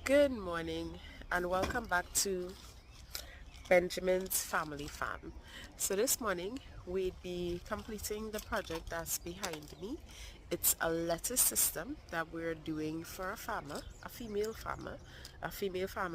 Good morning and welcome back to Benjamin's Family Farm. So this morning we'd be completing the project that's behind me. It's a lettuce system that we're doing for a female farmer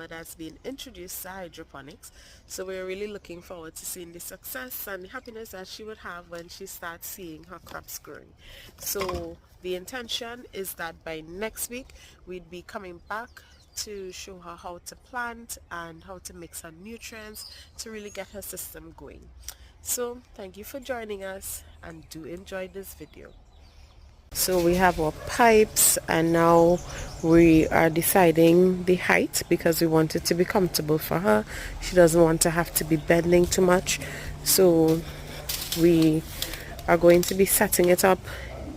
that's been introduced to hydroponics. So we're really looking forward to seeing the success and the happiness that she would have when she starts seeing her crops growing. So the intention is that by next week we'd be coming back to show her how to plant and how to mix her nutrients to really get her system going. So thank you for joining us and do enjoy this video. So we have our pipes and now we are deciding the height because we want it to be comfortable for her. She doesn't want to have to be bending too much. So we are going to be setting it up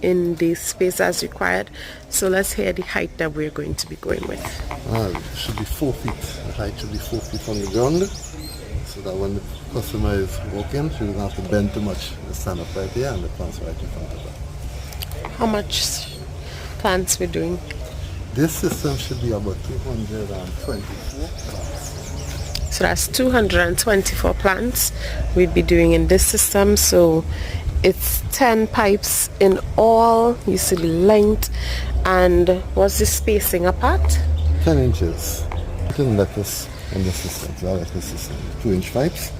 in the space as required. So let's hear the height that we're going to be going with. It should be 4 feet. The height should be 4 feet from the ground, so that when the customer is walking, she doesn't have to bend too much. They stand up right there and the plant's right in front of her. How much plants we're doing? This system should be about 224 plants. So that's 224 plants we'd be doing in this system. So it's 10 pipes in all. You see the length. And what's the spacing apart? 10 inches. Put in lettuce in the system. So that's the system. 2-inch pipes.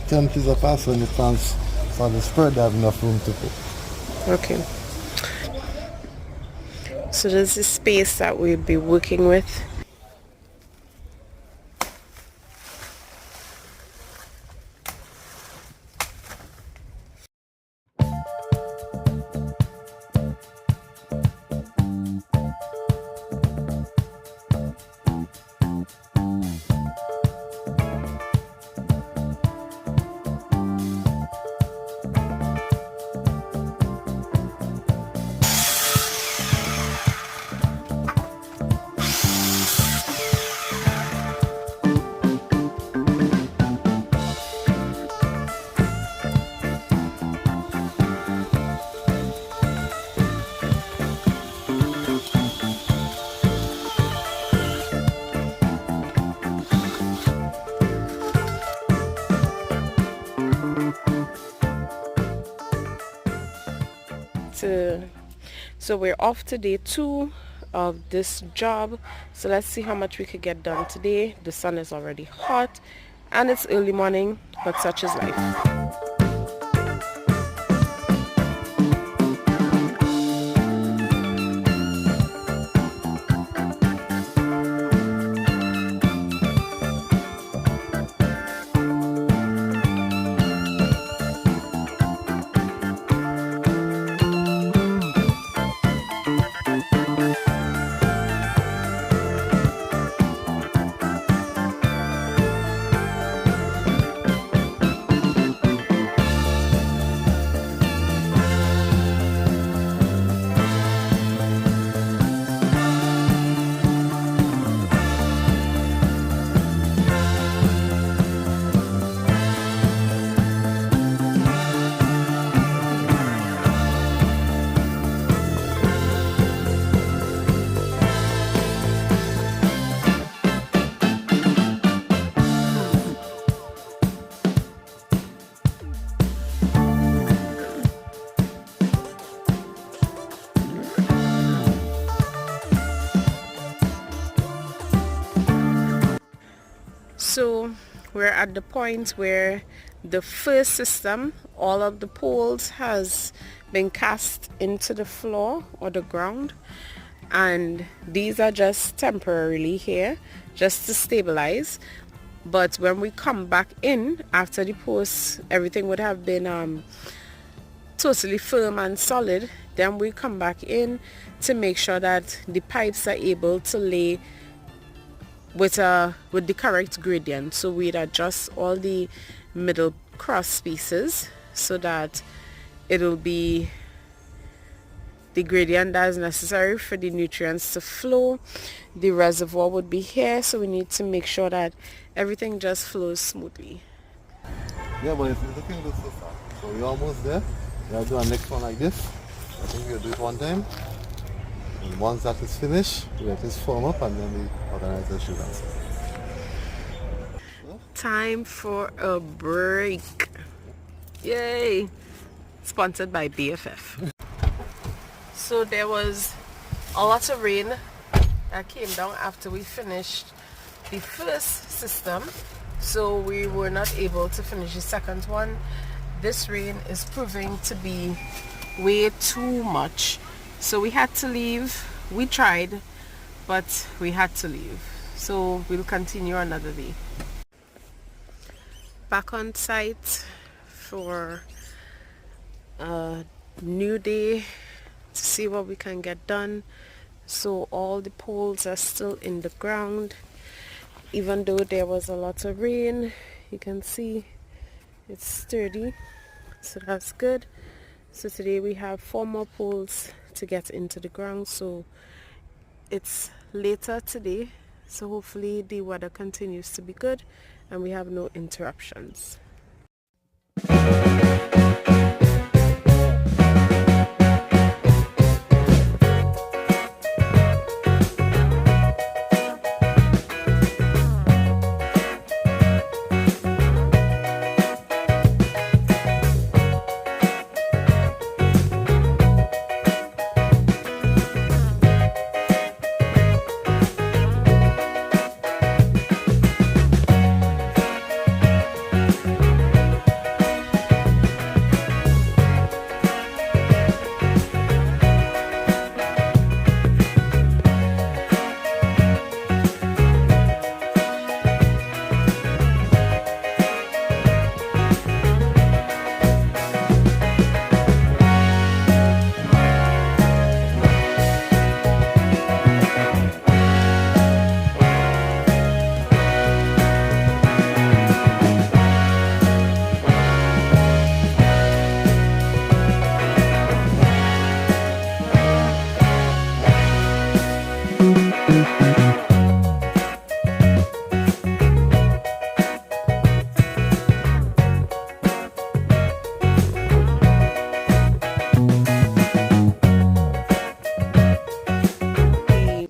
10 inches apart, so when the plants start to spread, they have enough room to grow. Okay. So this is the space that we'll be working with. So we're off to day 2 of this job. So let's see how much we could get done today. The sun is already hot and it's early morning, but such is life. So we're at the point where the first system, all of the poles has been cast into the floor or the ground, and these are just temporarily here just to stabilize. But when we come back in after the posts, everything would have been totally firm and solid. Then we come back in to make sure that the pipes are able to lay with the correct gradient. So we'd adjust all the middle cross pieces so that it'll be the gradient that is necessary for the nutrients to flow. The reservoir would be here, so we need to make sure that everything just flows smoothly. Yeah, but it's looking good so far. So we're almost there. We'll do our next one like this. I think we'll do it one time. And once that is finished, we let it form up and then we organize the sugar. Time for a break. Yay! Sponsored by BFF. So there was a lot of rain that came down after we finished the first system, so we were not able to finish the second one. This rain is proving to be way too much, so we had to leave. We tried, but we had to leave, so we'll continue another day. Back on site for a new day to see what we can get done. So all the poles are still in the ground, even though there was a lot of rain. You can see it's sturdy, so that's good. So today we have 4 more poles to get into the ground, so it's later today, so hopefully the weather continues to be good and we have no interruptions.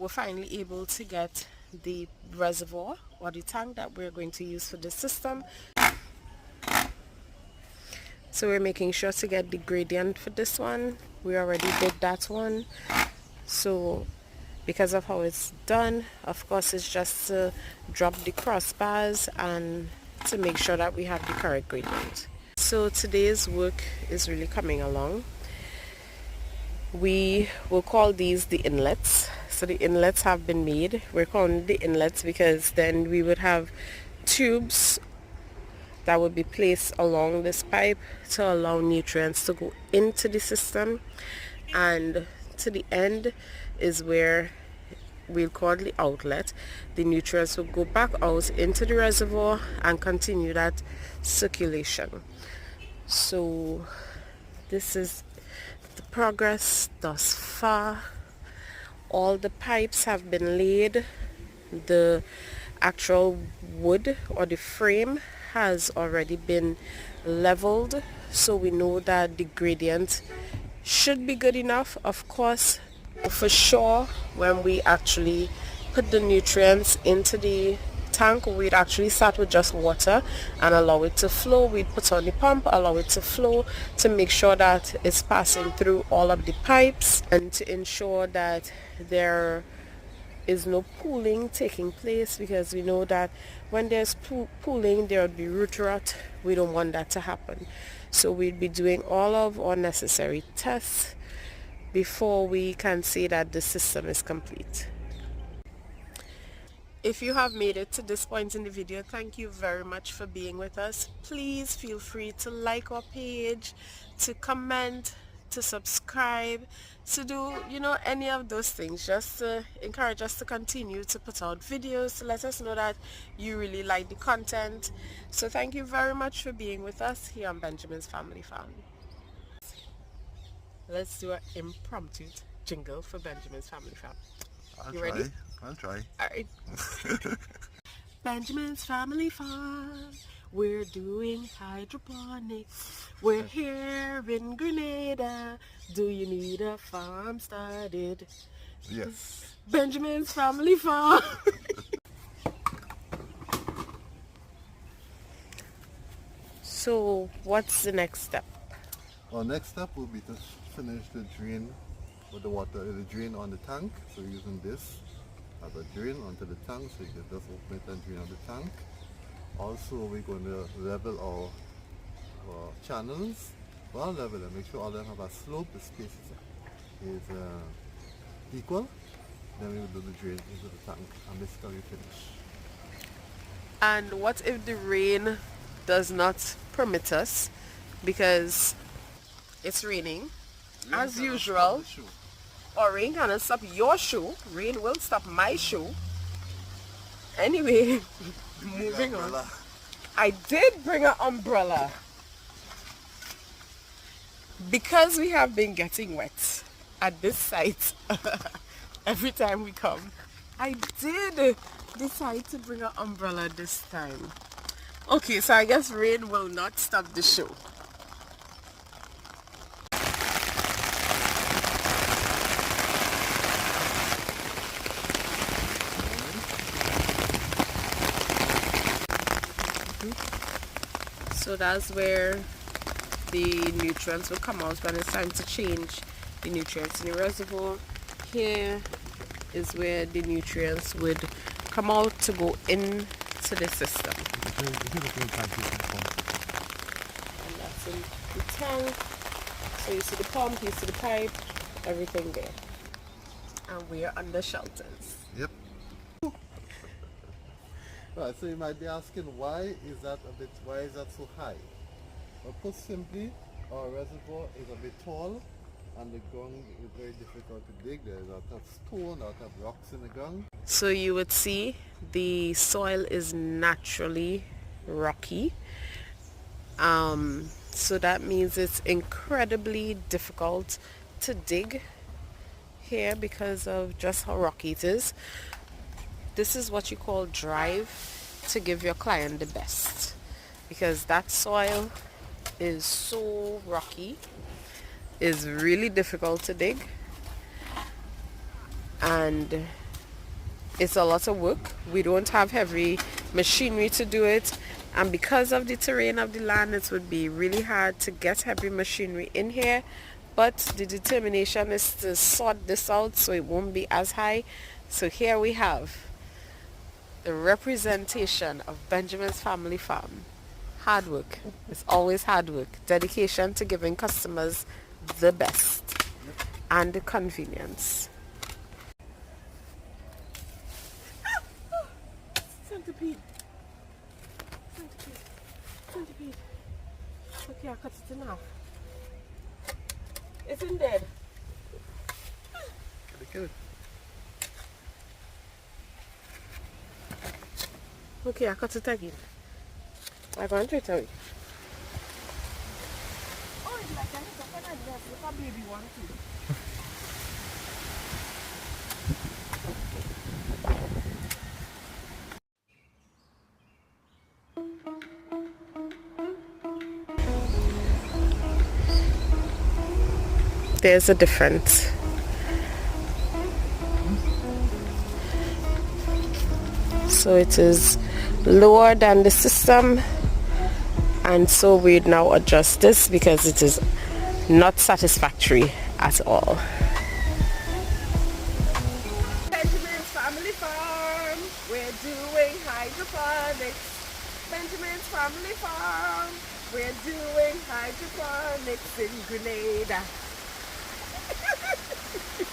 Finally able to get the reservoir or the tank that we're going to use for the system. So we're making sure to get the gradient for this one. We already did that one, so because of how it's done, of course it's just to drop the crossbars and to make sure that we have the correct gradient. So today's work is really coming along. We will call these the inlets. So the inlets have been made. We're calling the inlets because then we would have tubes that would be placed along this pipe to allow nutrients to go into the system, and to the end is where we'll call the outlet. The nutrients will go back out into the reservoir and continue that circulation. So this is the progress thus far. All the pipes have been laid. The actual wood or the frame has already been leveled, so we know that the gradient should be good enough. Of course, for sure, when we actually put the nutrients into the tank, we'd actually start with just water and allow it to flow. We'd put on the pump, allow it to flow to make sure that it's passing through all of the pipes and to ensure that there is no pooling taking place, because we know that when there's pooling there would be root rot. We don't want that to happen. So we'd be doing all of our necessary tests before we can say that the system is complete. If you have made it to this point in the video, thank you very much for being with us. Please feel free to like our page, to comment, to subscribe, to do, any of those things, just to encourage us to continue to put out videos, to let us know that you really like the content. So thank you very much for being with us here on Benjamin's Family Farm. Let's do an impromptu jingle for Benjamin's Family Farm. You ready? I'll try. All right. Benjamin's Family Farm. We're doing hydroponics. We're here in Grenada. Do you need a farm started? Yes. Benjamin's Family Farm. So what's the next step? Our next step will be to finish the drain with the water, the drain on the tank. So we're using this as a drain onto the tank, so you can just open it and drain on the tank. Also, we're going to level our channels, well level and make sure all of them have a slope, the space is equal. Then we will do the drain into the tank and basically finish. And what if the rain does not permit us because it's raining as usual? Or rain cannot stop your shoe. Rain will stop my shoe. Anyway, moving on. I did bring an umbrella. Because we have been getting wet at this site every time we come, I did decide to bring an umbrella this time. Okay, so I guess rain will not stop the show. So that's where the nutrients will come out when it's time to change the nutrients in the reservoir. Here is where the nutrients would come out to go into the system. And that's in the tank. So you see the pump, you see the pipe, everything there. And we are under shelters. Yep. Right, so you might be asking why is that so high? Well, put simply, our reservoir is a bit tall and the ground is very difficult to dig. There's a lot of stone, a lot of rocks in the ground. So you would see the soil is naturally rocky. So that means it's incredibly difficult to dig here because of just how rocky it is. This is what you call drive to give your client the best, because that soil is so rocky, is really difficult to dig, and it's a lot of work. We don't have heavy machinery to do it, and because of the terrain of the land, it would be really hard to get heavy machinery in here. But the determination is to sort this out so it won't be as high. So here we have the representation of Benjamin's Family Farm. Hard work. It's always hard work. Dedication to giving customers the best and the convenience. Centipede. Centipede. Centipede. Okay, I cut it in half. It's in dead. Good. Okay, I cut it again. I'm going to throw it away. Oh, it's like I hit up on a dress. Look a baby one too. There's a difference. So it is lower than the system, and so we now adjust this because it is not satisfactory at all. Benjamin's Family Farm, we're doing hydroponics. Benjamin's Family Farm, we're doing hydroponics in Grenada.